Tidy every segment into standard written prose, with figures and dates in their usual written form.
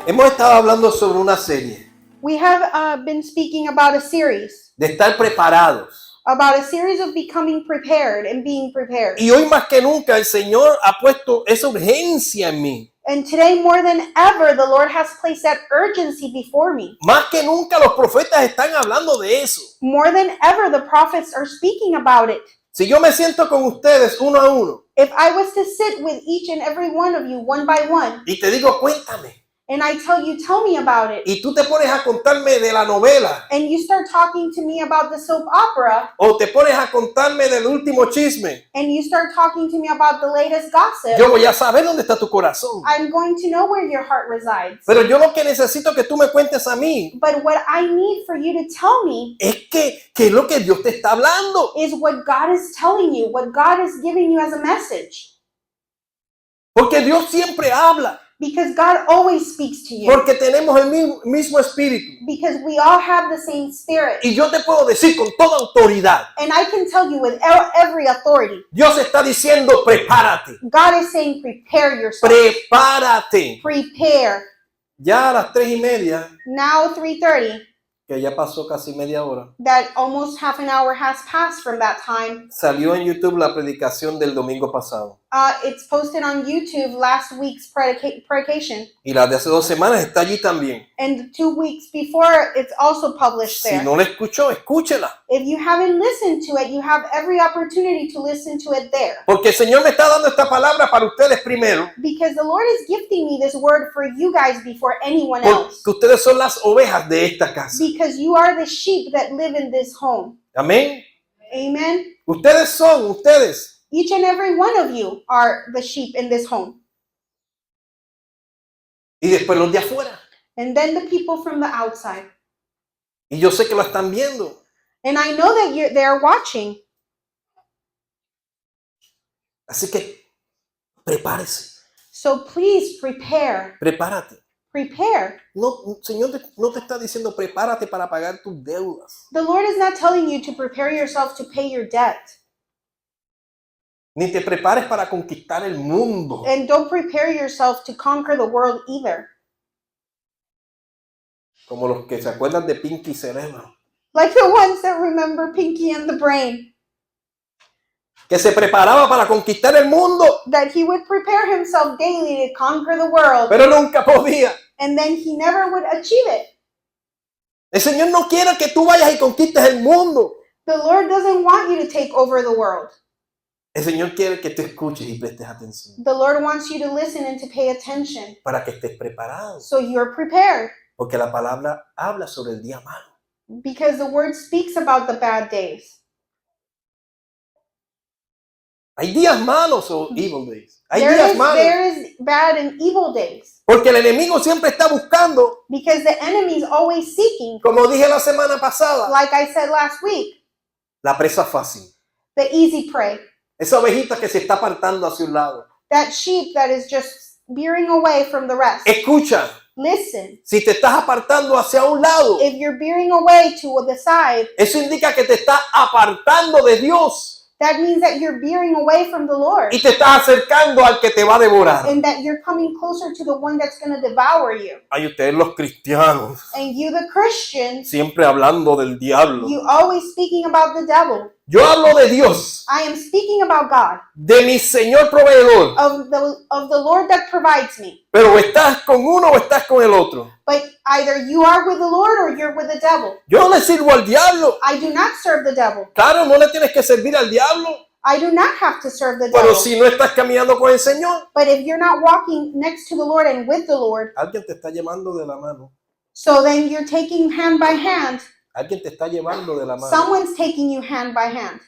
Hemos estado hablando sobre una serie We have been speaking about a series de estar preparados. of becoming prepared and being prepared. Y hoy más que nunca el Señor ha puesto esa urgencia en mí. And today, more than ever, the Lord has placed that urgency before me. Más que nunca los profetas están hablando de eso. More than ever, the prophets are speaking about it. Si yo me siento con ustedes uno a uno If I was to sit with each and every one of you one by one, y te digo cuéntame, and I tell me about it, y tú te pones a contarme de la novela and you start talking to me about the soap opera, o te pones a contarme del último chisme, and you start talking to me about the latest gossip, yo voy a saber dónde está tu corazón. I'm going to know where your heart resides. Pero yo lo que necesito que tú me cuentes a mí But what I need for you to tell me es que es lo que Dios te está hablando. is what God is telling you, what God is giving you as a message. Porque Dios siempre habla. Because God always speaks to you. Porque tenemos el mismo espíritu. Because we all have the same spirit. Y yo te puedo decir con toda autoridad. And I can tell you with every authority. Dios está diciendo prepárate. God is saying prepare yourself. Prepárate. Prepare. Ya a las 3:30, Now 3:30. que ya pasó casi media hora, That almost half an hour has passed from that time. salió en YouTube la predicación del domingo pasado. It's posted on YouTube last week's predication. Y la de hace 2 semanas está allí también. And 2 weeks before, it's also published Si there. no la escuchó, escúchela. If you haven't listened to it, you have every opportunity to listen to it there. Porque el Señor me está dando esta palabra para ustedes primero. Because the Lord is gifting me this word for you guys before anyone else. Porque ustedes son las ovejas de esta casa. Because you are the sheep that live in this home. Amén. Amen. Ustedes. Each and every one of you are the sheep in this home. Y después los de afuera. And then the people from the outside. Y yo sé que lo están viendo. And I know that they're watching. Así que prepárese. So please prepare. Prepárate. Prepare. No, Señor no te está diciendo prepárate para pagar tus deudas. The Lord is not telling you to prepare yourself to pay your debt. Ni te prepares para conquistar el mundo. And don't prepare yourself to conquer the world either. Como los que se acuerdan de Pinky Cerebro. Like the ones that remember Pinky and the Brain. Que se preparaba para conquistar el mundo. That he would prepare himself daily to conquer the world. Pero nunca podía. And then he never would achieve it. El Señor no quiere que tú vayas y conquistes el mundo. The Lord doesn't want you to take over the world. El Señor quiere que tú escuches y prestes atención. The Lord wants you to listen and to pay attention. Para que estés preparado. So you're prepared. Porque la palabra habla sobre el día malo. Because the word speaks about the bad days. Hay días malos o evil days. Hay There días malos. is bad and evil days. Porque el enemigo siempre está buscando, Because the enemy is always seeking, como dije la semana pasada, like I said last week, la presa fácil. the easy prey. Esa ovejita que se está apartando hacia un lado. That sheep that is just veering away from the rest. Escucha, Listen, si te estás apartando hacia un lado, if you're veering away to the side, eso indica que te estás apartando de Dios that means that you're veering away from the Lord. y te estás acercando al que te va a devorar. And that you're coming closer to the one that's going to devour you. Ay, ustedes los cristianos, And you, the Christians, siempre hablando del diablo. you always speaking about the devil. Yo hablo de Dios, I am speaking about God, de mi Señor proveedor. of the Lord that provides me. Pero o estás con uno o estás con el otro. But either you are with the Lord or you're with the devil. Yo no le sirvo al diablo. I do not serve the devil. Claro, no le tienes que servir al diablo. I do not have to serve the Pero devil. si no estás caminando con el Señor, But if you're not walking next to the Lord and with the Lord, alguien te está llevando de la mano. so then you're taking hand by hand. Alguien te está llevando de la mano. Someone's taking you hand by hand.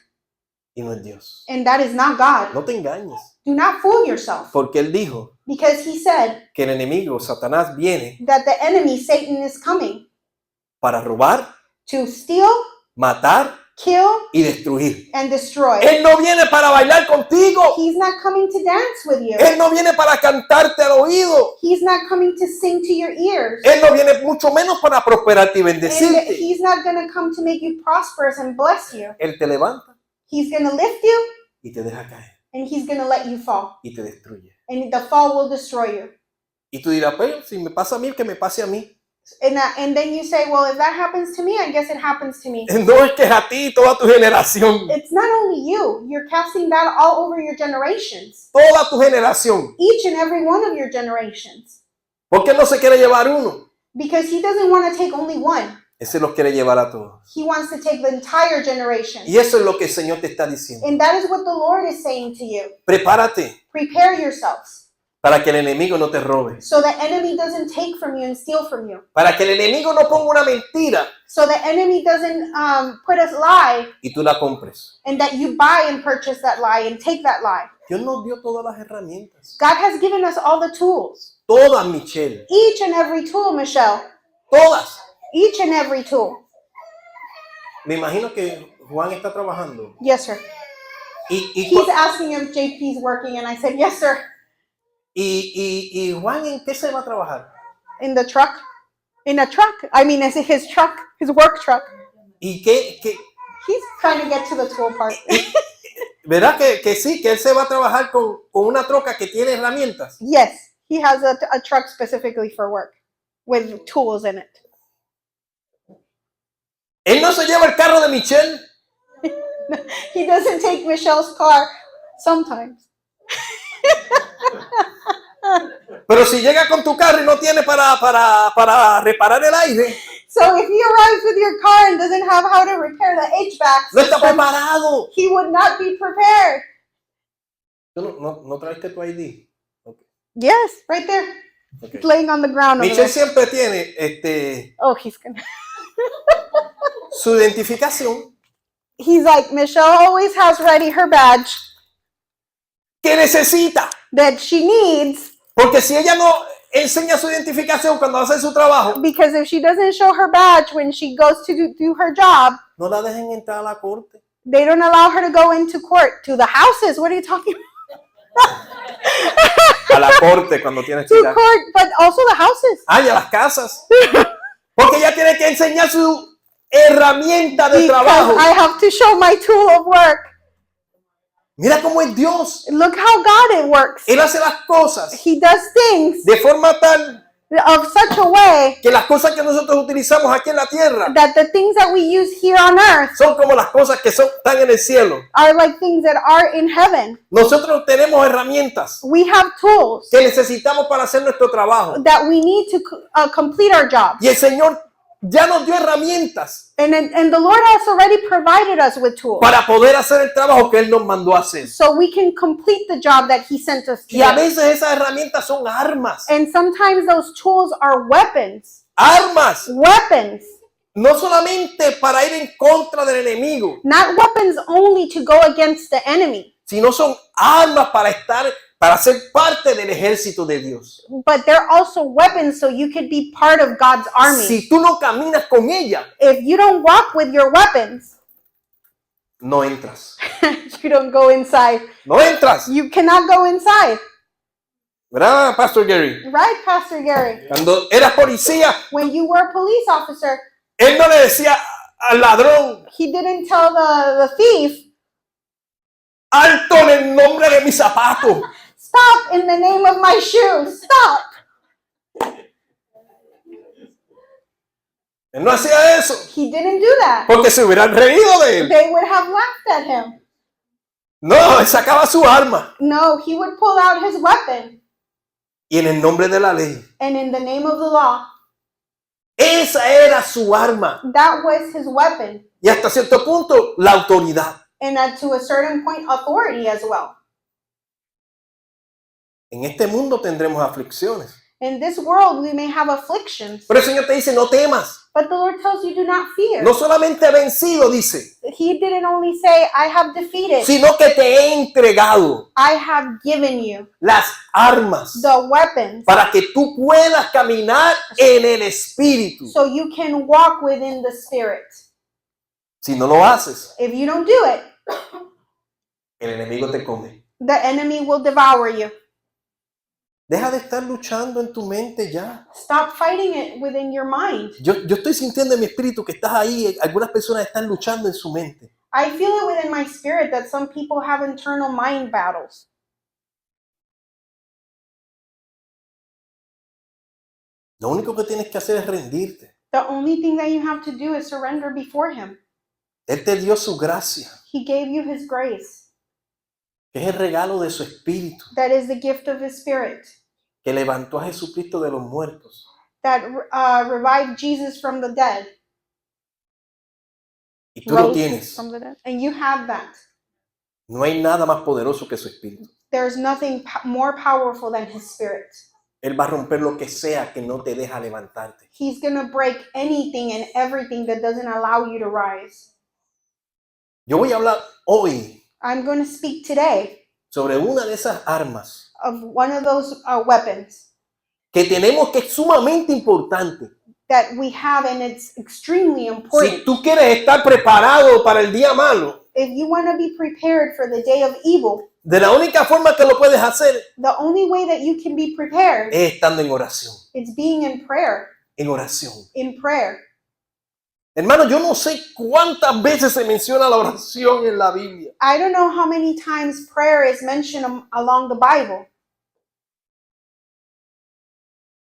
Y no es Dios. And that is not God. No te engañes. Do not fool yourself. Porque Él dijo Because he said que el enemigo, Satanás, viene that the enemy, Satan, is coming para robar, to steal, matar kill, y destruir. and destroy. Él no viene para bailar contigo. He's not coming to dance with you. Él no viene para cantarte al oído. He's not coming to sing to your ears. Él no viene mucho menos para prosperarte y And bendecirte. he's not going to come to make you prosperous and bless you. Él te levanta He's going to lift you y te deja caer and he's going to let you fall. y te destruye. And the fall will destroy you. Y tú dirás, pues, si me pasa a mí, que me pase a mí. And then you say, well, if that happens to me, I guess it happens to me. No es que es a ti y toda tu generación. It's not only you. You're casting that all over your generations. Toda tu generación. Each and every one of your generations. ¿Por qué no se quiere llevar uno? Because he doesn't want to take only one. Ese los quiere llevar a todos. He wants to take the entire generation. Y eso es lo que el Señor te está diciendo. And that is what the Lord is saying to you. Prepárate Prepare yourselves para que el enemigo no te robe. so the enemy doesn't take from you and steal from you. Para que el enemigo no ponga una mentira So the enemy doesn't put a lie y tú la compres. and that you buy and purchase that lie and take that lie. Dios nos dio todas las herramientas. God has given us all the tools. Todas, Michelle. Each and every tool, Michelle. Todas. Each and every tool. Me imagino que Juan está trabajando. Yes, sir. Y He's asking if JP's working, and I said, yes, sir. y Juan, ¿en qué se va a trabajar? In the truck? In a truck? I mean, is it his truck? His work truck? ¿Y qué? He's trying to get to the tool part. ¿Verdad que sí? Que él se va a trabajar con una troca que tiene herramientas. Yes, he has a truck specifically for work with tools in it. Él no se lleva el carro de Michelle. He doesn't take Michelle's car sometimes. Pero si llega con tu carro y no tiene para reparar el aire, So if he arrives with your car and doesn't have how to repair the HVAC no está system, preparado. he would not be prepared. ¿Tú no traiste tu ID? Okay. Yes, right there. Okay. It's laying on the ground over Michelle there. siempre tiene Oh, he's gonna. su identificación He's like, Michelle always has ready her badge que necesita. that she needs, Porque si ella no enseña su identificación cuando hace su trabajo, because if she doesn't show her badge when she goes to do her job, no la dejen entrar a la corte. they don't allow her to go into court. To the houses. What are you talking about? A la corte cuando tienes que ir To a... court, but also the houses. Ay, a las casas. Porque ella tiene que enseñar su herramienta de Because trabajo. I have to show my tool of work. Mira cómo es Dios. Look how God it works. Él hace las cosas He does things de forma tal of such a way que las cosas que nosotros utilizamos aquí en la tierra that the things that we use here on earth son como las cosas que están en el cielo. are like things that are in heaven. Nosotros tenemos herramientas We have tools que necesitamos para hacer nuestro trabajo. that we need to complete our jobs. Y el Señor ya nos dio herramientas And the Lord has already provided us with tools para poder hacer el trabajo que Él nos mandó a hacer. so we can complete the job that He sent us to Y a do. veces esas herramientas son armas. And sometimes those tools are weapons. Armas. Weapons. No solamente para ir en contra del enemigo, Not weapons only to go against the enemy, sino son armas para ser parte del ejército de Dios. but they're also weapons so you could be part of God's army. Si tú no caminas con ella, If you don't walk with your weapons, no entras. you don't go inside. No entras. You cannot go inside. ¿Verdad, Pastor Gary? Right, Pastor Gary? Cuando eras policía, When you were a police officer, él no le decía al ladrón, he didn't tell the thief, alto en el nombre de mi zapato. stop in the name of my shoes. Stop. Él no hacía eso, He didn't do that. porque se hubieran reído de él. They would have laughed at him. No, él sacaba su arma. No, he would pull out his weapon. Y en el nombre de la ley, And in the name of the law, esa era su arma. that was his weapon. Y hasta cierto punto, la autoridad. And to a certain point, authority as well. En este mundo tendremos aflicciones. In this world, we may have afflictions. Pero el Señor te dice, no temas. But the Lord tells you, do not fear. No solamente he vencido, dice, He didn't only say, I have defeated. sino que te he entregado I have given you las armas the weapons para que tú puedas caminar en el Espíritu. so you can walk within the Spirit. Si no lo haces, If you don't do it, el enemigo te come. the enemy will devour you. Deja de estar luchando en tu mente ya. Stop fighting it within your mind. Yo estoy sintiendo en mi espíritu que estás ahí. Algunas personas están luchando en su mente. I feel it within my spirit that some people have internal mind battles. Lo único que tienes que hacer es rendirte. The only thing that you have to do is surrender before Him. Él te dio su gracia, He gave you His grace. que es el regalo de su espíritu, That is the gift of His Spirit. que levantó a Jesucristo de los muertos. That revived Jesus from the dead. Y tú lo Rose tienes. from the dead. And you have that. No hay nada más poderoso que su espíritu. There's nothing more powerful than His Spirit. Él va a romper lo que sea que no te deja levantarte. He's going to break anything and everything that doesn't allow you to rise. Yo voy a hablar hoy I'm going to speak today sobre una de esas armas of one of those weapons que tenemos, que es sumamente importante. that we have, and it's extremely Si important. tú quieres estar preparado para el día malo, If you want to be prepared for the day of evil, de la única forma que lo puedes hacer the only way that you can be prepared es estando en oración. is being in prayer. En oración. In prayer. Hermano, yo no sé cuántas veces se menciona la oración en la Biblia. I don't know how many times prayer is mentioned along the Bible,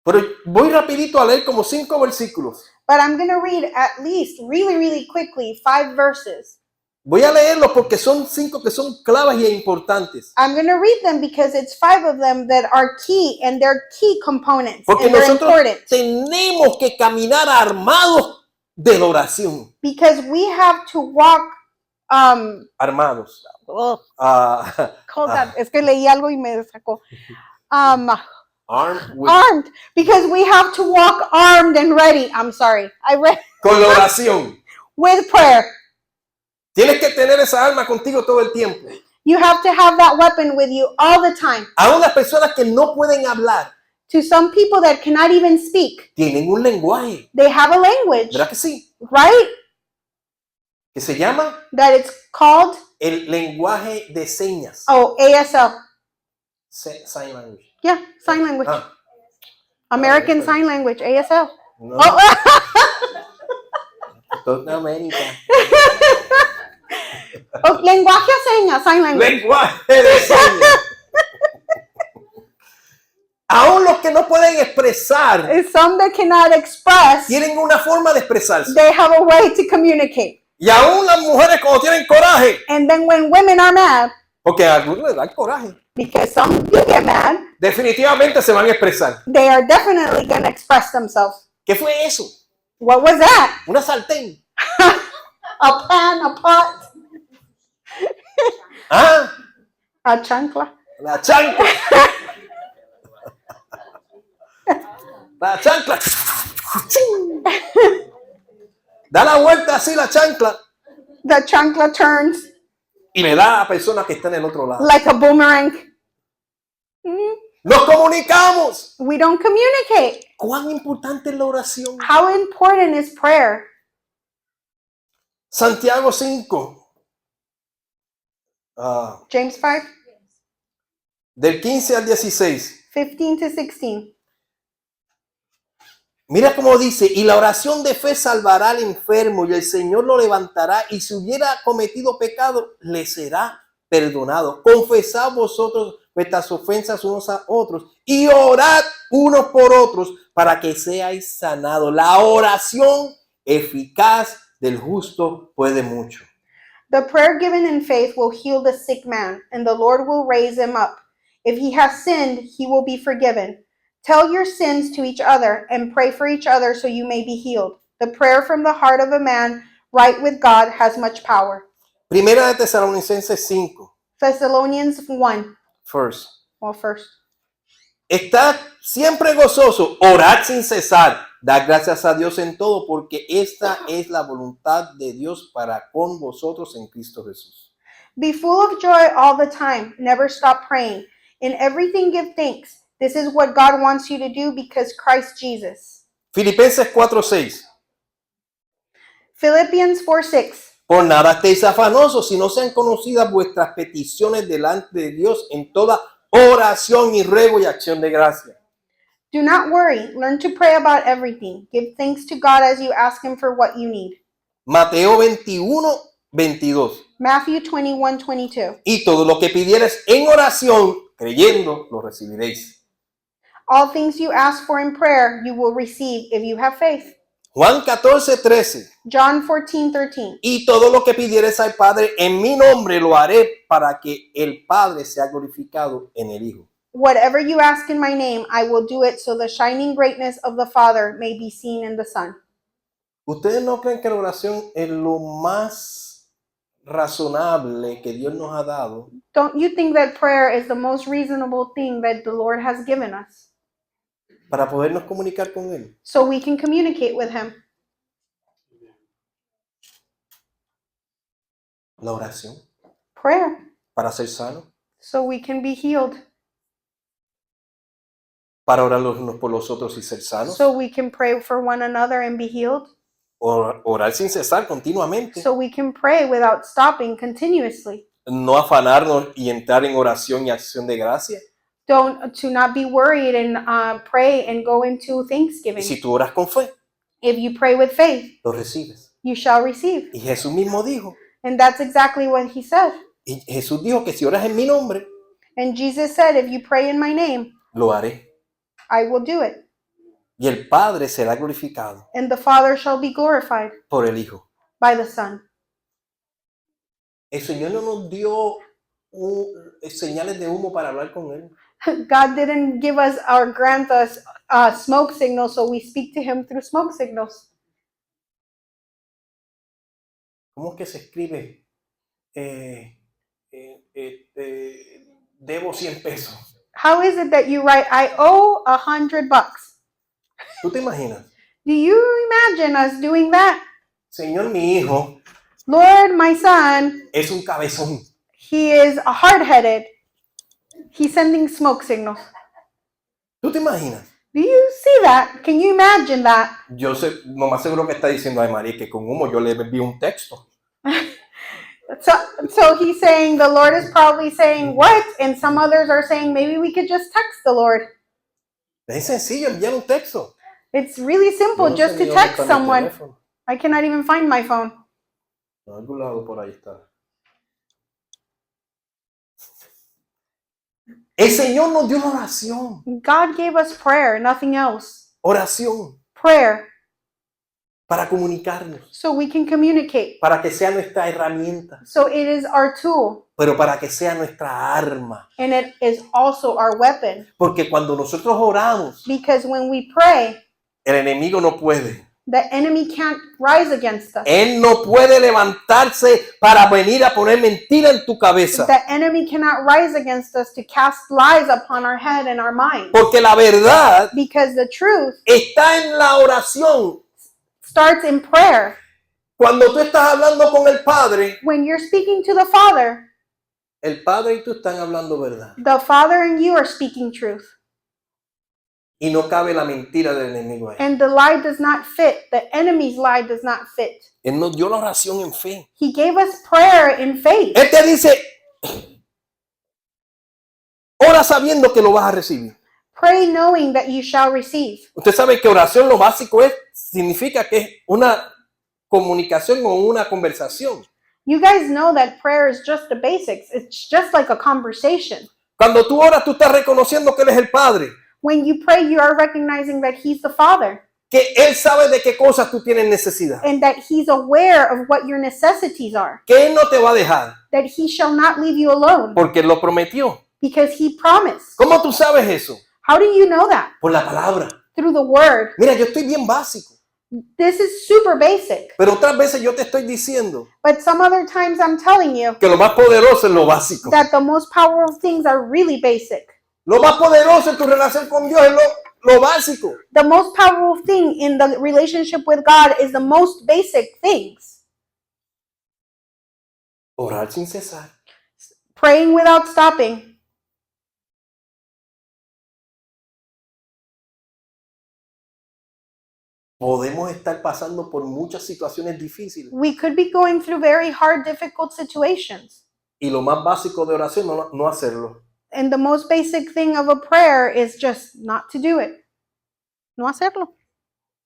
Pero voy rapidito a leer como 5 versículos. but I'm going to read at least really quickly 5 verses. Voy a leerlos porque son 5 que son claves y importantes. I'm going to read them because it's 5 of them that are key, and they're key components, Porque and they're nosotros important tenemos que caminar armados de la oración. because we have to walk Armados. hold Ah, on, es que leí algo y me sacó. armed with- Armed, because we have to walk armed and ready. I'm sorry. I read con la oración. with prayer. Tienes que tener esa arma contigo todo el tiempo. You have to have that weapon with you all the time. Aún las personas que no pueden hablar To some people that cannot even speak, tienen un lenguaje, they have a language, ¿verdad que sí? right? Que se llama That it's called, el lenguaje de señas. ASL. Sign language. Yeah, sign language. Ah, American okay. Sign Language, ASL. no, Oh, toda América. oh, lenguaje a señas, sign language. Lenguaje de señas. Aún los que no pueden expresar It's some that cannot express, tienen una forma de expresarse. they have a way to communicate. Y aún las mujeres cuando tienen coraje, And then when women are mad, porque a algunos les da coraje, because some do get mad, definitivamente se van a expresar. they are definitely going to express themselves. ¿Qué fue eso? What was that? Una sartén. A pan, a pot, Ah, a chancla. la chancla. La chancla. Da la vuelta así la chancla The chancla turns y le da a la persona que está en el otro lado. like a boomerang. Mm, Nos comunicamos. We don't communicate. ¿Cuán importante es la oración? How important is prayer? Santiago 5, James 5, del 15 al 16. 15 to 16. Mira cómo dice, y la oración de fe salvará al enfermo y el Señor lo levantará, y si hubiera cometido pecado, le será perdonado. Confesad vosotros vuestras ofensas unos a otros y orad unos por otros para que seáis sanados. La oración eficaz del justo puede mucho. The prayer given in faith will heal the sick man, and the Lord will raise him up. If he has sinned, he will be forgiven. Tell your sins to each other and pray for each other so you may be healed. The prayer from the heart of a man right with God has much power. Primera de Tesalonicenses 5, Thessalonians 1. first. Well, first. Estad siempre gozoso, orad sin cesar, dad gracias a Dios en todo, porque esta es la voluntad de Dios para con vosotros en Cristo Jesús. Be full of joy all the time. Never stop praying. In everything give thanks. This is what God wants you to do because Christ Jesus. Filipenses 4:6. Philippians 4:6. Por nada estéis afanosos, si no sean conocidas vuestras peticiones delante de Dios en toda oración y ruego y acción de gracia. Do not worry. Learn to pray about everything. Give thanks to God as you ask Him for what you need. Mateo 21:22. Matthew 21:22. Y todo lo que pidieres en oración, creyendo, lo recibiréis. All things you ask for in prayer, you will receive if you have faith. Juan 14:13. John 14:13. Y todo lo que pidieres al Padre en mi nombre lo haré para que el Padre sea glorificado en el Hijo. Whatever you ask in my name, I will do it so the shining greatness of the Father may be seen in the Son. ¿Ustedes no creen que la oración es lo más razonable que Dios nos ha dado Don't you think that prayer is the most reasonable thing that the Lord has given us para podernos comunicar con Él? so we can communicate with Him? La oración Prayer, para ser sano, so we can be healed, para orar los unos por los otros y ser sanos, so we can pray for one another and be healed, orar sin cesar continuamente, so we can pray without stopping continuously. no afanarnos y entrar en oración y acción de gracia. To not be worried and pray and go into Y thanksgiving. si tú oras con fe, If you pray with faith, lo recibes. you shall receive. Y Jesús mismo dijo, And that's exactly what He said. y Jesús dijo que si oras en mi nombre, And Jesus said, if you pray in my name, lo haré. I will do it. Y el Padre será glorificado And the Father shall be glorified por el Hijo. by the Son. El Señor no nos dio señales de humo para hablar con Él. God didn't give us or grant us smoke signals, so we speak to Him through smoke signals. ¿Cómo es que se escribe? Debo 100 pesos. How is it that you write, I owe $100? ¿Tú te imaginas? Do you imagine us doing that? Señor, mi hijo Lord, my son, es un cabezón. he is hard-headed. He's sending smoke signals. ¿Tú te imaginas? Do you see that? Can you imagine that? Yo sé, lo más seguro que está diciendo, ay María, que con humo yo le envío un texto. So he's saying, the Lord is probably saying, what? And some others are saying, maybe we could just text the Lord. Es sencillo enviar un texto. It's really simple Yo no just sé to ni dónde text está mi someone. teléfono. I cannot even find my phone. En algún lado por ahí está. El Señor nos dio una oración. God gave us prayer, nothing else. Oración Prayer, para comunicarnos, so we can communicate. para que sea nuestra herramienta, So it is our tool, pero para que sea nuestra arma. and it is also our weapon. Porque cuando nosotros oramos, Because when we pray, el enemigo no puede. the enemy can't rise against us. Él no puede levantarse para venir a poner mentira en tu cabeza. The enemy cannot rise against us to cast lies upon our head and our mind. Porque la verdad Because the truth está en la oración. starts in prayer. Cuando tú estás hablando con el Padre, When you're speaking to the Father, el Padre y tú están hablando verdad. the Father and you are speaking truth. Y no cabe la mentira del enemigo ahí. And the lie does not fit. The enemy's lie does not fit. Él nos dio la oración en fe. He gave us prayer in faith. Él te dice, ora sabiendo que lo vas a recibir. Pray knowing that you shall receive. Usted sabe que oración lo básico significa que es una comunicación o una conversación. You guys know that prayer is just the basics. It's just like a conversation. Cuando tú oras, tú estás reconociendo que Él es el Padre. When you pray, you are recognizing that He's the Father Que Él sabe de qué cosas tú tienes necesidad. and that He's aware of what your necessities are, Que Él no te va a dejar. that He shall not leave you alone Porque Él lo prometió. because He promised. ¿Cómo tú sabes eso? How do you know that? Por la palabra. Through the Word. Mira, yo estoy bien básico. This is super basic. Pero otras veces yo te estoy diciendo But some other times I'm telling you que lo más poderoso es lo básico. that the most powerful things are really basic. Lo más poderoso en tu relación con Dios es lo básico. The most powerful thing in the relationship with God is the most basic things. Orar sin cesar. Praying without stopping. Podemos estar pasando por muchas situaciones difíciles. We could be going through very hard, difficult situations. Y lo más básico de oración no hacerlo. And the most basic thing of a prayer is just not to do it. No hacerlo.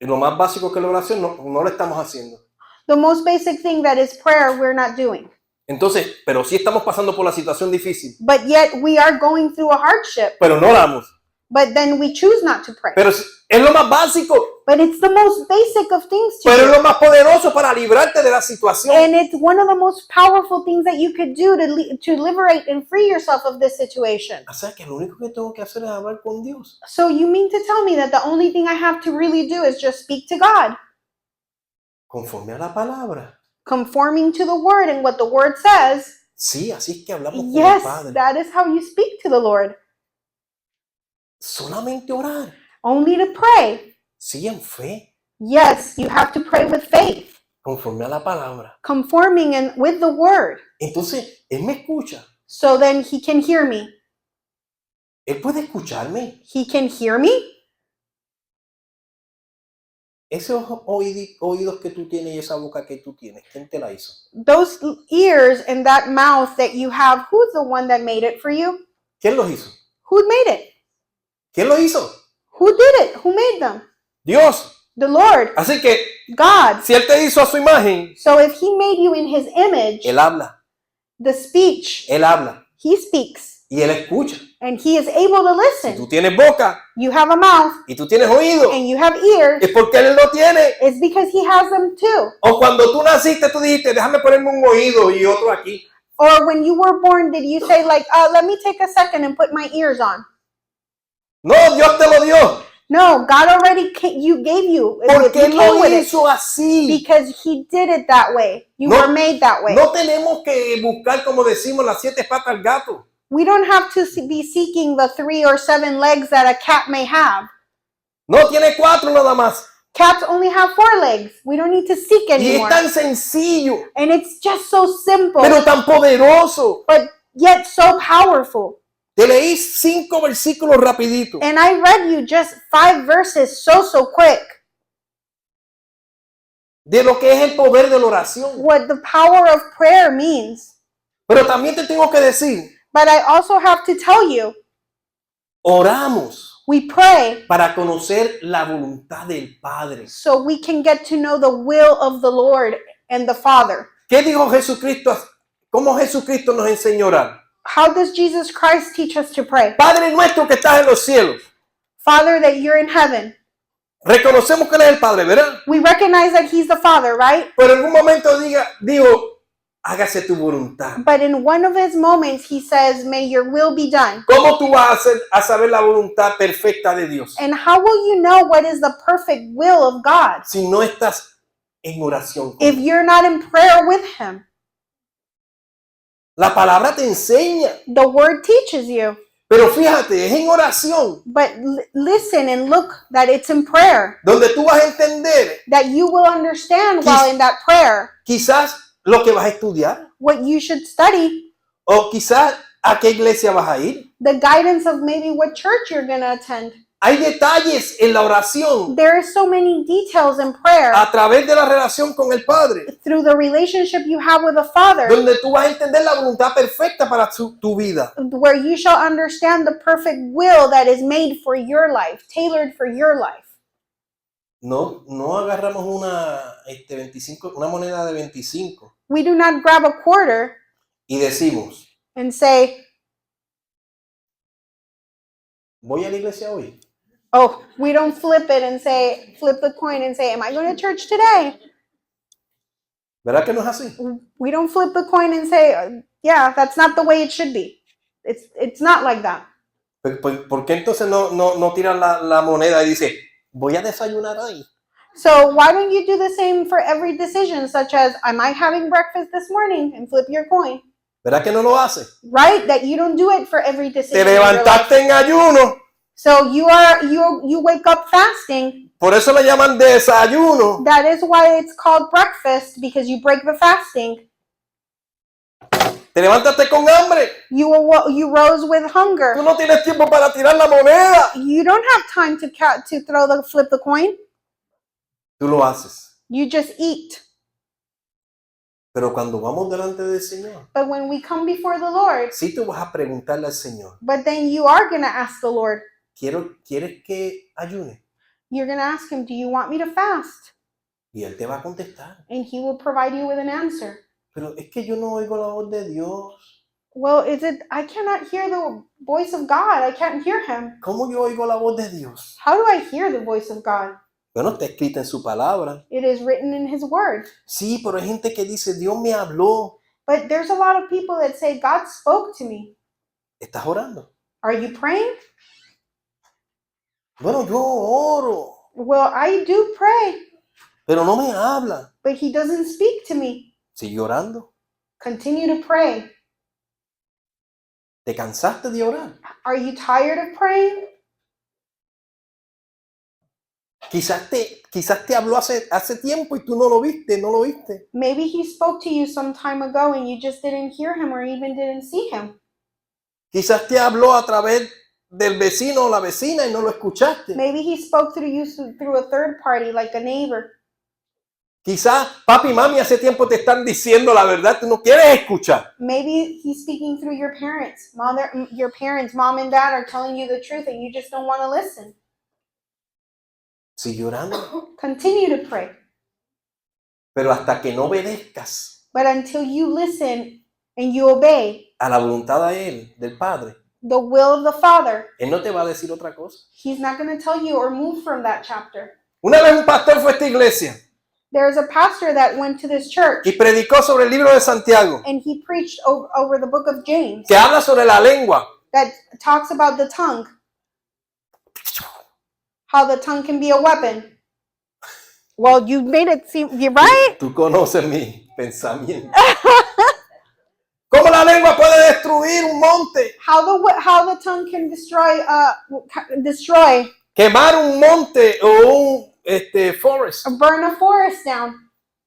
Y lo más básico que la oración no lo estamos haciendo. The most basic thing that is prayer, we're not doing. Entonces, pero sí estamos pasando por la situación difícil. But yet we are going through a hardship, Pero no oramos. but then we choose not to pray. Pero es lo más básico, But it's the most basic of things to pero es do. lo más poderoso para librarte de la situación. And it's one of the most powerful things that you could do to liberate and free yourself of this situation. O sea que lo único que tengo que hacer es hablar con Dios. So you mean to tell me that the only thing I have to really do is just speak to God, Conforme a la palabra. conforming to the word and what the word says? Sí, así es que hablamos con el Yes, Padre. that is how you speak to the Lord. Solamente orar. Only to pray. Sí, en fe. Yes, you have to pray with faith, Conforme a la palabra. conforming and with the word. Entonces, Él me escucha. So then he can hear me. Él puede escucharme. He can hear me. Esos oídos que tú tienes y esa boca que tú tienes, ¿quién te la hizo? Those ears and that mouth that you have, who's the one that made it for you? ¿Quién los hizo? Who made it? ¿Quién los hizo? Who did it? Who made them? Dios. The Lord, Así que, God. si Él te hizo a su imagen, So if he made you in his image, Él habla. the speech, Él habla. he speaks Y Él escucha. and he is able to Si tú listen. tienes boca You have a mouth y tú tienes oído, and you have ears. es porque Él lo tiene. It's because he has them too. O cuando tú naciste, tú dijiste, déjame ponerme un oído y otro aquí. Or when you were born, did you say like, let me take a second and put my ears on? No, Dios te lo dio. No, God already you gave you. Porque You Él came lo with it. hizo así. Because he did it that way. You No, were made that way. No tenemos que buscar, como decimos, las 7 patas al gato. We don't have to be seeking the 3 or 7 legs that a cat may have. No, tiene 4 nada más. Cats only have 4 legs. We don't need to seek Y es anymore. tan sencillo, And it's just so simple, pero tan poderoso. but yet so powerful. Te leí 5 versículos rapidito. And I read you just 5 verses so quick. De lo que es el poder de la oración. What the power of prayer means. Pero también te tengo que decir, But I also have to tell you, oramos we pray para conocer la voluntad del Padre. so we can get to know the will of the Lord and the Father. ¿Qué dijo Jesucristo? ¿Cómo Jesucristo nos enseñó a orar? How does Jesus Christ teach us to pray? Padre nuestro que estás en los cielos. Father, that you're in heaven. Reconocemos que Él es el Padre, ¿verdad? We recognize that he's the Father, right? Pero en algún momento digo, hágase tu voluntad. But in one of his moments, he says, may your will be done. ¿Cómo tú vas a saber la voluntad perfecta de Dios? And how will you know what is the perfect will of God Si no estás en oración con if Él. you're not in prayer with him? La palabra te enseña. The word teaches you. Pero fíjate, es en oración But listen and look that it's in prayer, donde tú vas a entender that you will understand while in that prayer quizás lo que vas a estudiar what you should study, o quizás a qué iglesia vas a ir. the guidance of maybe what church you're going to attend. Hay detalles en la oración There are so many details in prayer a través de la relación con el Padre, through the relationship you have with the Father, donde tú vas a entender la voluntad perfecta para tu vida. where you shall understand the perfect will that is made for your life, tailored for your life. No agarramos una moneda de 25 We do not grab a quarter y decimos, and say, voy a la iglesia hoy. oh, we don't flip the coin and say, am I going to church today? ¿Verdad que no es así? We don't flip the coin and say, yeah, that's not the way it should be. It's not like that. ¿Por qué entonces no tiran la moneda y dice, voy a desayunar hoy? So why don't you do the same for every decision, such as, am I having breakfast this morning? And flip your coin. ¿Verdad que no lo hace? Right? That you don't do it for every Te decision. in your life. levantaste en ayuno, So you wake up fasting. por eso le llaman desayuno. That is why it's called breakfast, because you break the fasting. Te levantaste con hambre. You rose with Tú hunger. no tienes tiempo para tirar la moneda. You don't have time to flip the coin. Tú lo haces. You just eat. Pero cuando vamos delante del Señor, But when we come before the Lord, sí tú vas a preguntarle al Señor, but then you are going to ask the Lord, ¿quieres que ayune? you're going to ask him, do you want me to fast? Y Él te va a contestar. And he will provide you with an answer. Pero es que yo no oigo la voz de Dios. Well, I cannot hear the voice of God. I can't hear him. ¿Cómo yo oigo la voz de Dios? How do I hear the voice of God? Bueno, está escrita en su palabra. It is written in his word. Sí, pero hay gente que dice, Dios me habló. But there's a lot of people that say, God spoke to me. ¿Estás orando? Are you praying? Bueno, yo oro, Well, I do pray, pero no me habla. but he doesn't speak to me. Sigue orando. Continue to pray. ¿Te cansaste de orar? Are you tired of praying? Quizás te habló hace tiempo y tú no lo viste. Maybe he spoke to you some time ago and you just didn't hear him or even didn't see him. Quizás te habló a través del vecino o la vecina y no lo escuchaste. Maybe he spoke through you through a third party, like a neighbor. Quizás papi y mami hace tiempo te están diciendo la verdad, tú no quieres escuchar. Maybe he's speaking through your parents. Your parents, mom and dad, are telling you the truth and you just don't want to listen. Sigue orando. Continue to pray. Pero hasta que no obedezcas But until you listen and you obey a la voluntad de Él, del Padre, the will of the Father, Él no te va a decir otra cosa. he's not going to tell you or move from that chapter. Una vez un pastor fue a esta iglesia There's a pastor that went to this church y predicó sobre el libro de Santiago, and he preached over the book of James que habla sobre la lengua. that talks about the tongue, how the tongue can be a weapon. Well, you made it seem, you're right? Tú conoces mi pensamiento. ¿Cómo la lengua puede destruir un monte? How the tongue can destroy, Quemar un monte o un forest. burn a forest down.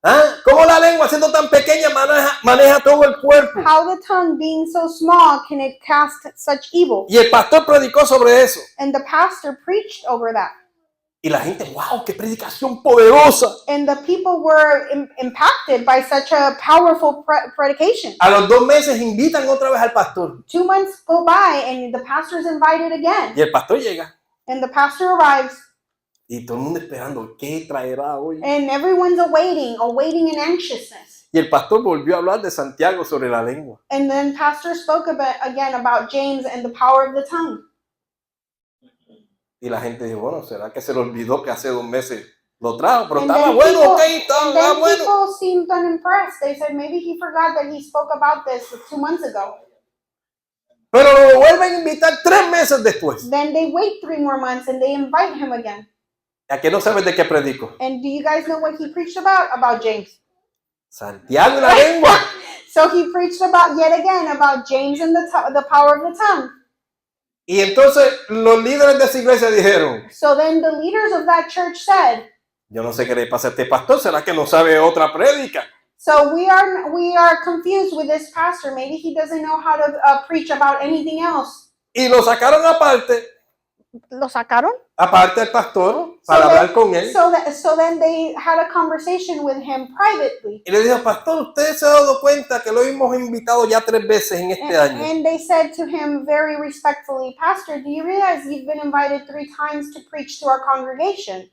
¿Ah? ¿Cómo la lengua siendo tan pequeña maneja todo el cuerpo? How the tongue being so small can it cast such evil? Y el pastor predicó sobre eso. And the pastor preached over that. Y la gente, wow, qué predicación poderosa. And the people were impacted by such a powerful predication. A los 2 meses invitan otra vez al pastor. 2 months go by and the pastor is invited again. Y el pastor llega. And the pastor arrives Y todo el mundo esperando, ¿qué traerá hoy? and everyone's awaiting in anxiousness. Y el pastor volvió a hablar de Santiago sobre la lengua. And then pastor spoke again about James and the power of the tongue. Y la gente dijo, bueno, ¿será que se le olvidó que hace 2 meses lo trajo? Pero And estaba then bueno, people- ok, And estaba then bueno. people seemed unimpressed. They said maybe he forgot that he spoke about this 2 months ago. Pero lo vuelven a invitar 3 meses después. Then they wait 3 more months and they invite him again. ¿A qué no sabes de qué predico? And do you guys know what he preached about? About James. Santiago y la lengua. So he preached about yet again about James and the power of the tongue. Y entonces los líderes de esa iglesia dijeron, So then the leaders of that church said, yo no sé qué le pasa a este pastor, ¿será que no sabe otra prédica? so we are confused with this pastor. Maybe he doesn't know how to preach about anything else. Y lo sacaron aparte ¿Lo sacaron? al pastor para hablar con él. So then they had a conversation with him privately. Y le dijo, pastor, ¿usted se ha dado cuenta que lo hemos invitado ya 3 veces en este año? And they said to him very respectfully, Pastor, do you realize you've been invited 3 times to preach to our congregation?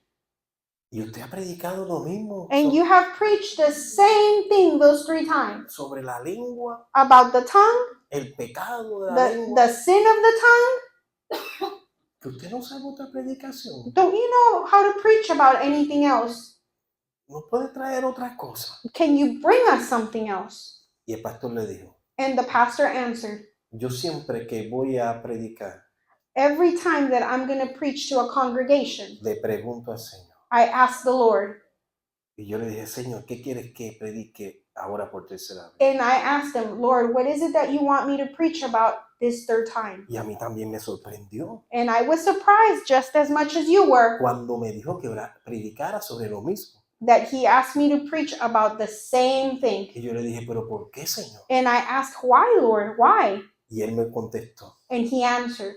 Y usted ha predicado lo mismo And you have preached the same thing those 3 times sobre la lengua, about the tongue, el pecado de la the lengua. sin of the tongue. Que usted no sabe otra predicación. Don't you know how to preach about anything else? No puede traer otra cosa. Can you bring us something else? Y el pastor le dijo, And the pastor answered, yo siempre que voy a predicar, every time that I'm going to preach to a congregation, le pregunto al Señor. I ask the Lord. Y yo le dije, Señor, ¿qué quieres que predique ahora por tercera vez? And I asked him, Lord, what is it that you want me to preach about this 3rd time? Y a mí también me sorprendió And I was surprised just as much as you were cuando me dijo que predicara sobre lo mismo. that he asked me to preach about the same thing. Y yo le dije, ¿pero por qué, Señor? And I asked, why, Lord? Why? Y él me contestó, And he answered,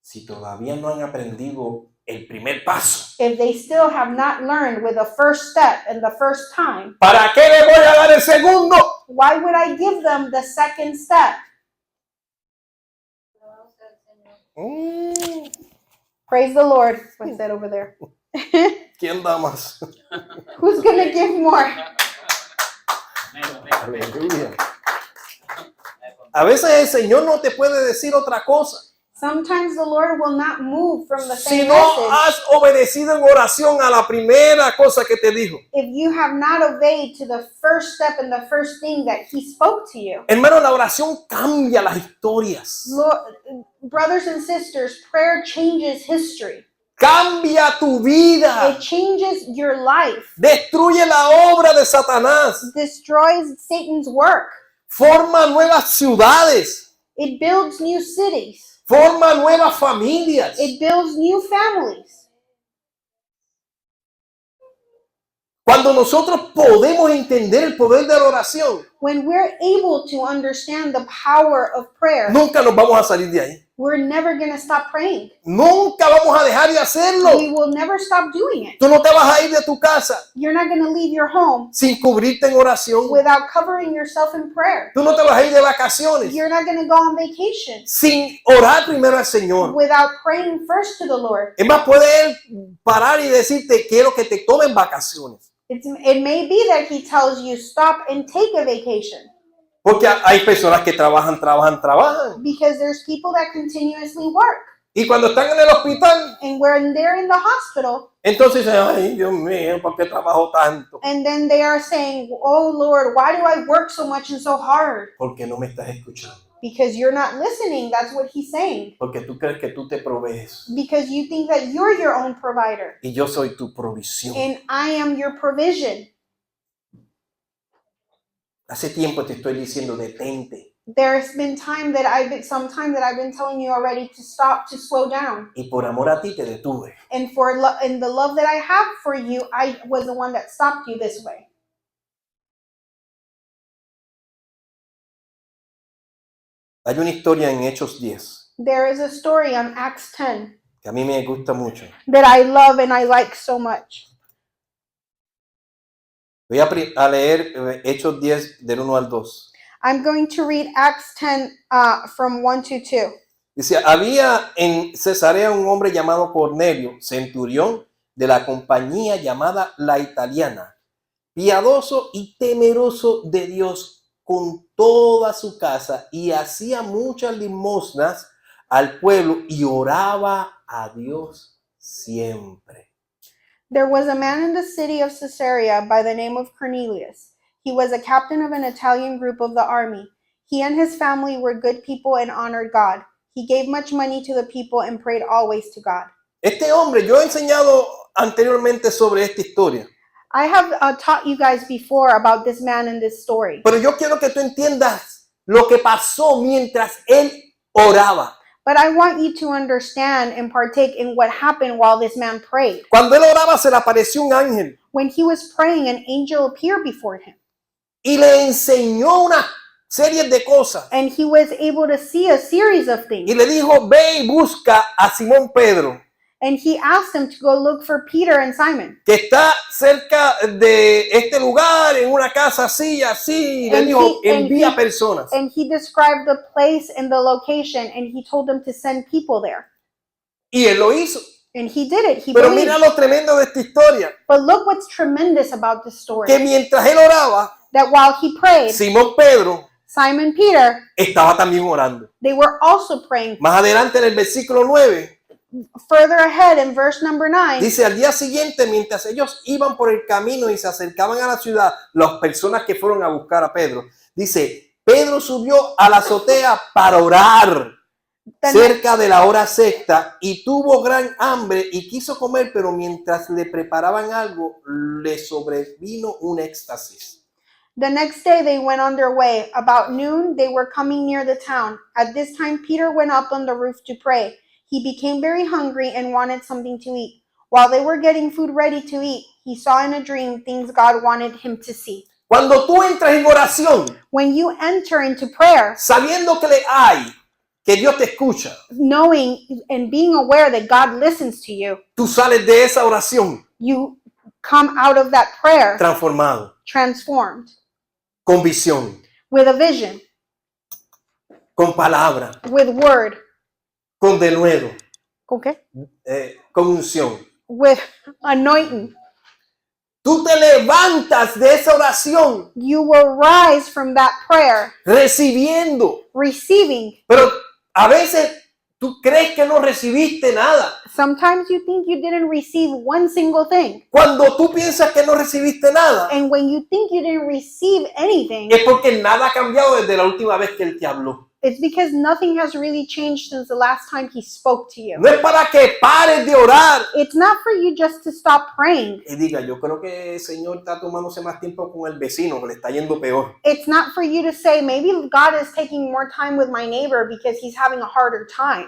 si todavía no han aprendido el primer paso, if they still have not learned with the first step and the first time, ¿para qué le voy a dar el segundo? why would I give them the second step? Praise the Lord. What's that over there? ¿Quién da más? Who's going to give more? Aleluya. A veces el Señor no te puede decir otra cosa. Sometimes the Lord will not move from the Si same no message. has obedecido en oración a la primera cosa que te dijo. If you have not obeyed to the first step and the first thing that He spoke to you. Hermano, la oración cambia las historias. Lord, brothers and sisters, prayer changes history. Cambia tu vida. It changes your life. Destruye la obra de Satanás. Destroys Satan's work. Forma nuevas ciudades. It builds new cities. Forma nuevas familias. It builds new families. Cuando nosotros podemos entender el poder de la oración, When we're able to understand the power of prayer, nunca nos vamos a salir de ahí. we're never going to stop praying. Nunca vamos a dejar de hacerlo. We will never stop doing it. Tú no te vas a ir de tu casa You're not going to leave your home sin cubrirte en oración. without covering yourself in prayer. Tú no te vas a ir de vacaciones You're not going to go on vacation sin orar primero al Señor. without praying first to the Lord. Es más, puede Él parar y decirte, quiero que te tomen vacaciones. It may be that He tells you stop and take a vacation, Porque hay personas que trabajan. because there's people that continuously work. Y cuando están en el hospital, And when they're in the hospital, entonces dicen, ay, Dios mío, ¿por qué trabajo tanto? and then they are saying, oh Lord, why do I work so much and so hard? Porque no me estás escuchando. Because you're not listening. That's what He's saying. Porque tú crees que tú te provees. Because you think that you're your own provider. Y yo soy tu provisión. And I am your provision. Hace tiempo te estoy diciendo, detente. There's been some time that I've been telling you already to stop, to slow down. Y por amor a ti te detuve. And and the love that I have for you, I was the one that stopped you this way. Hay una historia en Hechos 10 There is a story on Acts 10 que a mí me gusta mucho. that I love and I like so much. Voy a leer Hechos 10 del 1 al 2. I'm going to read Acts 10 from 1 to 2. Dice, había en Cesarea un hombre llamado Cornelio, centurión de la compañía llamada La Italiana, piadoso y temeroso de Dios con toda su casa, y hacía muchas limosnas al pueblo y oraba a Dios siempre. There was a man in the city of Caesarea by the name of Cornelius. He was a captain of an Italian group of the army. He and his family were good people and honored God. He gave much money to the people and prayed always to God. Este hombre, yo he enseñado anteriormente sobre esta historia, I have taught you guys before about this man and this story. pero yo quiero que tú entiendas lo que pasó mientras él oraba. But I want you to understand and partake in what happened while this man prayed. Cuando él oraba se le apareció un ángel When he was praying, an angel appeared before him. y le enseñó una serie de cosas. And he was able to see a series of things. Y le dijo, ve y busca a Simón Pedro, And he asked him to go look for Peter and Simon. que está cerca de este lugar, en una casa así, así. Y le dijo, envía personas. And he described the place and the location, and he told them to send people there. Y él lo hizo. And he did it. He Pero believed. mira lo tremendo de esta historia, But look what's tremendous about this story. que mientras él oraba, That while he prayed, Simón Pedro Simon Peter, estaba también orando. they were also praying. Más adelante en el versículo 9, Further ahead in verse number 9, dice, al día siguiente, mientras ellos iban por el camino y se acercaban a la ciudad, las personas que fueron a buscar a Pedro, dice, Pedro subió a la azotea para orar cerca de la hora sexta y tuvo gran hambre y quiso comer, pero mientras le preparaban algo, le sobrevino un éxtasis. the next day they went on their way. About noon, they were coming near the town. At this time, Peter went up on the roof to pray. He became very hungry and wanted something to eat. While they were getting food ready to eat, he saw in a dream things God wanted him to see. Cuando tú entras en oración, When you enter into prayer, sabiendo que Dios te escucha, knowing and being aware that God listens to you, tú sales de esa oración you come out of that prayer transformado, transformed con visión, with a vision, con palabra, with word, con denuedo, okay, con unción. with anointing. Tú te levantas de esa oración You will rise from that prayer, recibiendo receiving. Pero a veces tú crees que no recibiste nada. Sometimes you think you didn't receive one single thing. Cuando tú piensas que no recibiste nada, And when you think you didn't receive anything, es porque nada ha cambiado desde la última vez que Él te habló. it's because nothing has really changed since the last time he spoke to you. No es para que pares de orar It's not for you just to stop praying. y diga, yo creo que el Señor está tomándose más tiempo con el vecino, que le está yendo peor. It's not for you to say, maybe God is taking more time with my neighbor because he's having a harder time.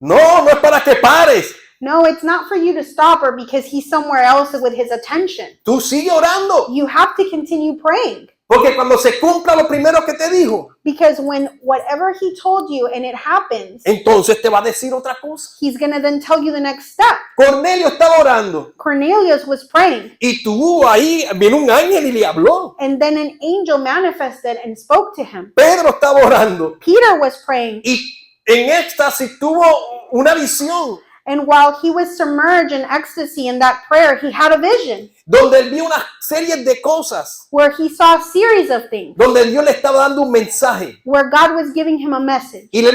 No, no es para que pares. No, it's not for you to stop or because he's somewhere else with his attention. Tú sigue orando. You have to continue praying. Porque cuando se cumpla lo primero que te dijo, Because when whatever he told you and it happens, entonces te va a decir otra cosa. he's going to then tell you the next step. Cornelio estaba orando Cornelius was praying, y tuvo ahí, vino un ángel y le habló. and then an angel manifested and spoke to him. Pedro estaba orando Peter was praying, y en éxtasis tuvo una visión and while he was submerged in ecstasy in that prayer, he had a vision donde él vio una serie de cosas, where he saw a series of things, donde Dios le estaba dando un mensaje where God was giving him a message, y le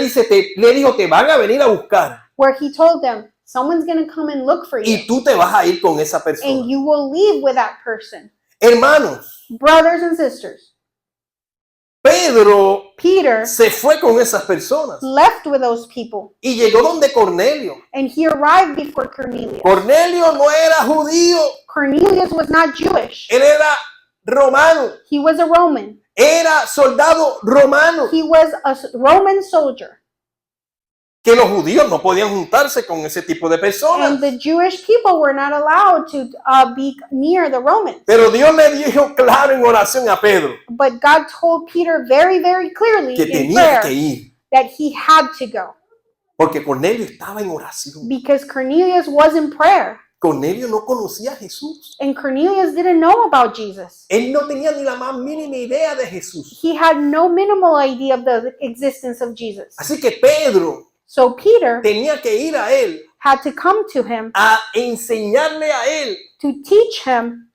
dijo, te van a venir a buscar where he told them, someone's going to come and look for you, y tú te vas a ir con esa and persona. you will leave with that person. Hermanos, Brothers and sisters, Pedro Peter se fue con esas personas left with those people, y llegó donde Cornelio. and he arrived before Cornelius. Cornelio no era judío, Cornelius was not Jewish. él era romano, He was a Roman. era soldado romano, He was a Roman soldier. que los judíos no podían juntarse con ese tipo de personas. And the Jewish people were not allowed to be near the Romans. Pero Dios le dijo claro en oración a Pedro But God told Peter very, very clearly que in tenía que prayer ir, that he had to go porque Cornelio estaba en oración. because Cornelius was in prayer. Cornelio no conocía a Jesús. And Cornelius didn't know about Jesus. Él no tenía ni la más mínima idea de Jesús. He had no minimal idea of the existence of Jesus. Así que Pedro So Peter tenía que ir a él had to come to him a enseñarle a él to teach him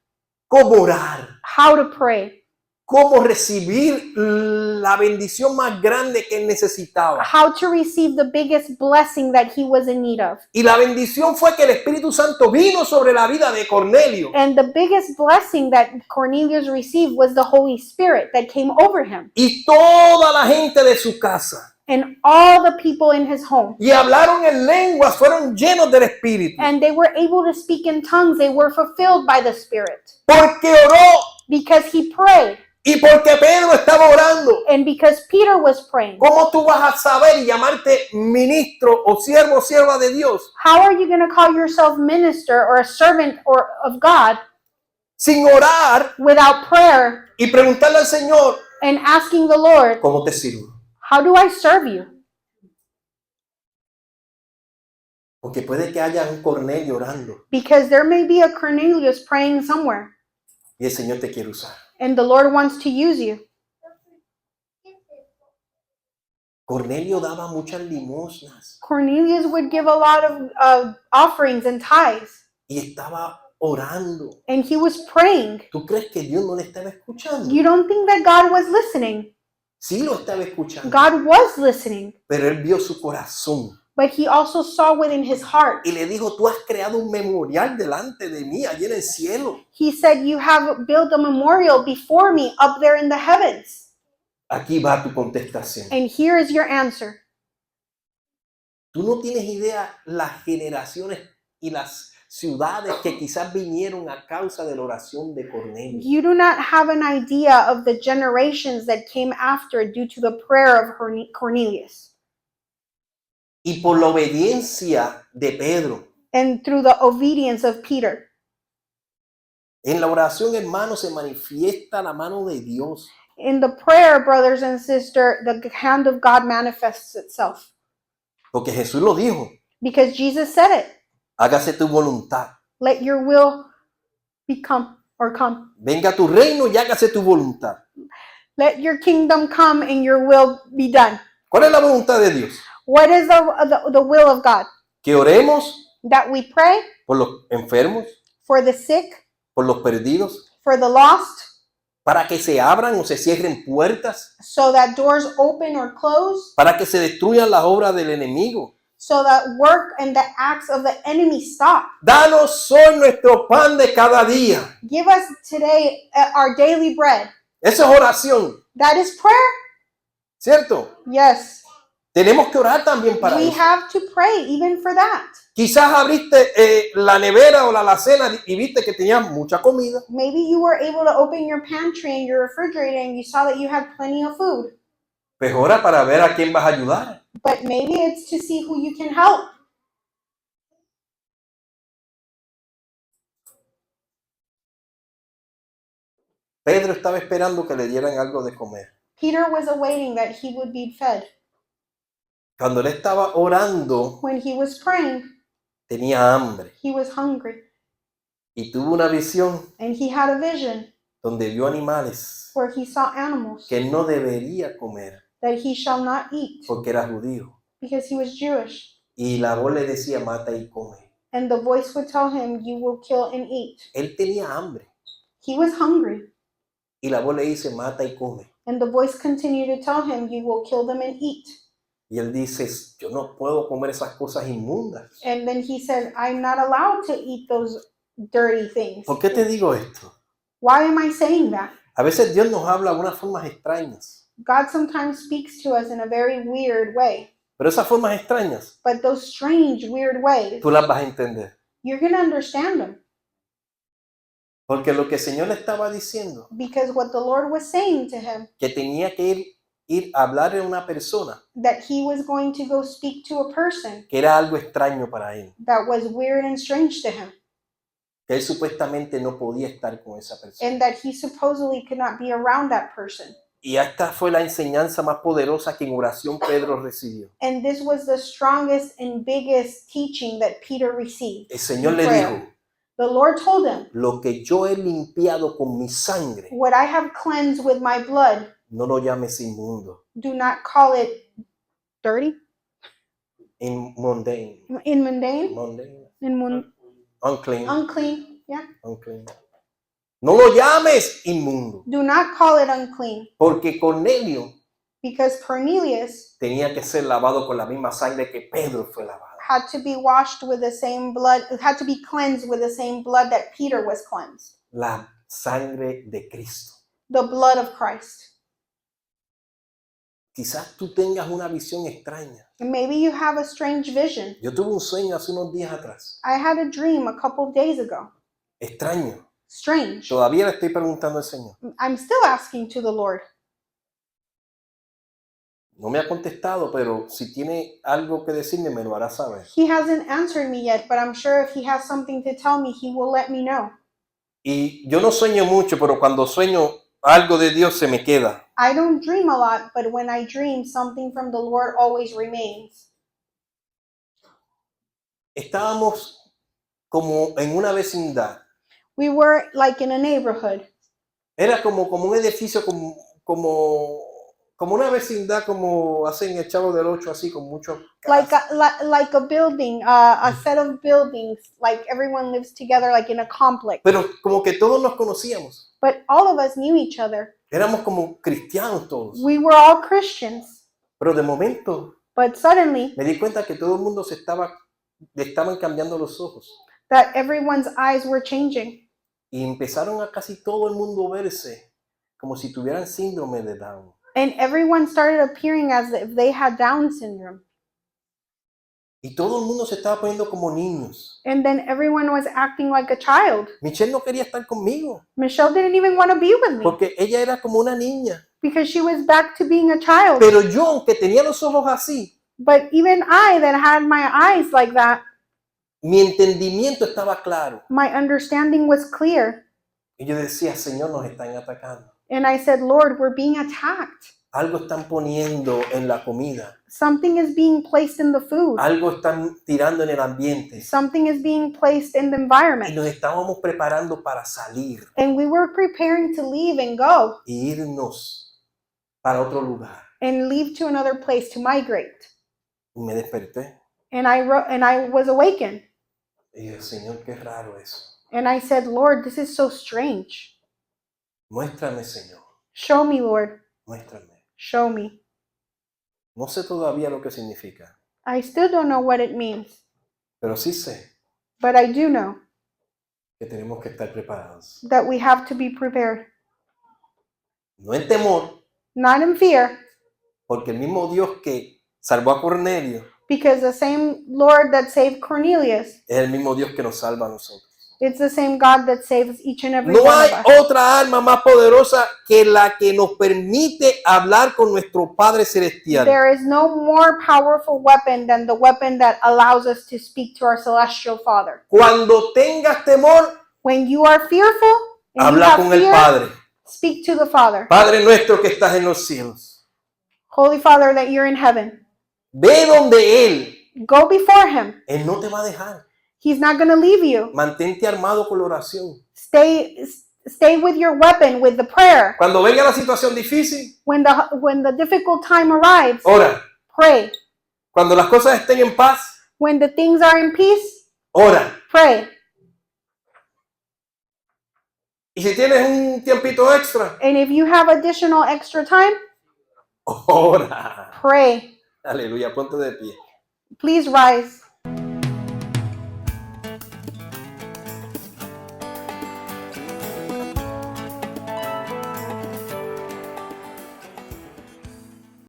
cómo orar, how to pray, cómo recibir la bendición más grande que él necesitaba. how to receive the biggest blessing that he was in need of. Y la bendición fue que el Espíritu Santo vino sobre la vida de Cornelio. And the biggest blessing that Cornelius received was the Holy Spirit that came over him. Y toda la gente de su casa. And all the people in his home. Y hablaron en lenguas, fueron llenos del Espíritu. And they were able to speak in tongues. They were fulfilled by the Spirit. Porque oró Because he prayed. y porque Pedro estaba orando. And because Peter was praying. ¿Cómo tú vas a saber y llamarte ministro o siervo o sierva de Dios How are you going to call yourself minister or a servant of God sin orar without prayer y preguntarle al Señor, and asking the Lord, ¿cómo te sirvo? how do I serve you? Porque puede que haya un Cornelio orando Because there may be a Cornelius praying somewhere y el Señor te quiere usar. and the Lord wants to use you. Cornelio daba muchas limosnas Cornelius would give a lot of offerings and tithes, y estaba orando. and he was praying. ¿Tú crees que Dios no le estaba escuchando? You don't think that God was listening? Sí lo estaba escuchando, God was listening, pero él vio su corazón but he also saw within his heart. y le dijo, tú has creado un memorial delante de mí, allí en el cielo. He said, you have built a memorial before me up there in the heavens. Aquí va tu contestación. And here is your answer. Tú no tienes idea las generaciones y las ciudades que quizás vinieron a causa de la oración de Cornelio. You do not have an idea of the generations that came after due to the prayer of Cornelius. Y por la obediencia de Pedro. And through the obedience of Peter. En la oración, hermano, se manifiesta la mano de Dios. In the prayer, brothers and sisters, the hand of God manifests itself. Porque Jesús lo dijo. Because Jesus said it. Hágase tu voluntad. Let your will become or come. Venga tu reino y hágase tu voluntad. Let your kingdom come and your will be done. ¿Cuál es la voluntad de Dios? What is the will of God? Que oremos That we pray por los enfermos, for the sick, por los perdidos, for the lost, para que se abran o se cierren puertas, so that doors open or close, para que se destruyan las obras del enemigo. so that work and the acts of the enemy stop. Danos hoy nuestro pan de cada día. Give us today our daily bread. Eso es oración, That is prayer? ¿cierto? Yes. Tenemos que orar también para We eso. have to pray even for that. Quizás abriste la nevera o la alacena y viste que tenía mucha comida. Maybe you were able to open your pantry and your refrigerator and you saw that you had plenty of food. Pues ora para ver a quién vas a ayudar. But maybe it's to see who you can help. Pedro estaba esperando que le dieran algo de comer. Peter was awaiting that he would be fed. Cuando él estaba orando, When he was praying, tenía hambre he was hungry. y tuvo una visión And he had a vision donde vio animales where he saw animals que él no debería comer that he shall not eat porque era judío. because he was Jewish. Y la voz le decía, mata y come. And the voice would tell him, you will kill and eat. Él tenía hambre He was hungry. y la voz le dice, mata y come. And the voice continued to tell him, you will kill them and eat. Y él dice, yo no puedo comer esas cosas inmundas. And then he said, I'm not allowed to eat those dirty things. ¿Por qué te digo esto? Why am I saying that? A veces Dios nos habla de unas formas extrañas, God sometimes speaks to us in a very weird way. pero esas formas extrañas But those strange, weird ways, tú las vas a entender. you're going to understand them. Porque lo que el Señor le estaba diciendo, Because what the Lord was saying to him, que tenía que ir a hablarle a una persona that he was going to go speak to a person que era algo extraño para él, that was weird and strange to him, que él supuestamente no podía estar con esa persona. and that he supposedly could not be around that person. Y esta fue la enseñanza más poderosa que en oración Pedro recibió. And this was the strongest and biggest teaching that Peter received. El Señor in le prayer. dijo, The Lord told him, lo que yo he limpiado con mi sangre, what I have cleansed with my blood, no lo llames inmundo, do not call it dirty, mundane, in mundane, unclean, unclean. Yeah. unclean. No lo llames inmundo, Do not call it unclean, porque Cornelio because Cornelius tenía que ser lavado con la misma sangre que Pedro fue lavado. had to be washed with the same blood, had to be cleansed with the same blood that Peter was cleansed, La sangre de Cristo. the blood of Christ. Quizás tú tengas una visión extraña. And maybe you have a strange vision. Yo tuve un sueño hace unos días atrás. I had a dream a couple of days ago. Extraño. Strange. Todavía le estoy preguntando al Señor. I'm still asking to the Lord. No me ha contestado, pero si tiene algo que decirme, me lo hará saber. He hasn't answered me yet, but I'm sure if he has something to tell me, he will let me know. Y yo no sueño mucho, pero cuando sueño algo de Dios se me queda. I don't dream a lot, but when I dream, something from the Lord always remains. Estábamos como en una vecindad. We were like in a neighborhood. Era como un edificio, como una vecindad, como hacen el Chavo del Ocho, así, con muchos Like casas. like a building, a set of buildings, like everyone lives together, like in a complex. Pero como que todos nos conocíamos. But all of us knew each other. Éramos como cristianos todos. We were all Christians. Pero de momento But suddenly, me di cuenta que todo el mundo le estaban cambiando los ojos. that everyone's eyes were changing. Y empezaron a casi todo el mundo verse como si tuvieran síndrome de Down. And everyone started appearing as if they had Down syndrome. Y todo el mundo se estaba poniendo como niños. And then everyone was acting like a child. Michelle no quería estar conmigo Michelle didn't even want to be with me porque ella era como una niña. because she was back to being a child. Pero yo, aunque tenía los ojos así, But even I, that had my eyes like that, mi entendimiento estaba claro. my understanding was clear. Y yo decía, Señor, nos están atacando. And I said, Lord, we're being attacked. Algo están poniendo en la comida. Something is being placed in the food. Algo están tirando en el ambiente. Something is being placed in the Y environment. nos estábamos preparando para salir And we were preparing to leave and go e irnos para otro lugar. and leave to another place to migrate. Y me desperté. And I was awakened. Y dije, Señor, qué raro eso. And I said, Lord, this is so strange. Muéstrame, Señor. Show me, Lord. Muéstrame. Show me. No sé todavía lo que significa, I still don't know what it means, pero sí sé but I do know que tenemos que estar preparados. that we have to be prepared. No en temor, Not in fear, porque el mismo Dios que salvó a Cornelio because the same Lord that saved Cornelius, es el mismo Dios que nos salva a nosotros. it's the same God that saves each and every No one hay of us. otra arma más poderosa que la que nos permite hablar con nuestro Padre Celestial. There is no more powerful weapon than the weapon that allows us to speak to our celestial Father. Cuando tengas temor, When you are fearful and you habla have con el fear, Padre. speak to the Father. Padre nuestro que estás en los cielos. Holy Father that you're in heaven. Ve donde Él. Go before him. Él no te va a dejar. He's not going to leave you. Mantente armado con la oración. Stay with your weapon, with the prayer. Cuando venga la situación difícil, When the difficult time arrives, ora. pray. Cuando las cosas estén en paz, When the things are in peace, ora. pray. Y si tienes un tiempito extra, And if you have additional extra time, ora. pray. Aleluya, ponte de pie. Please rise.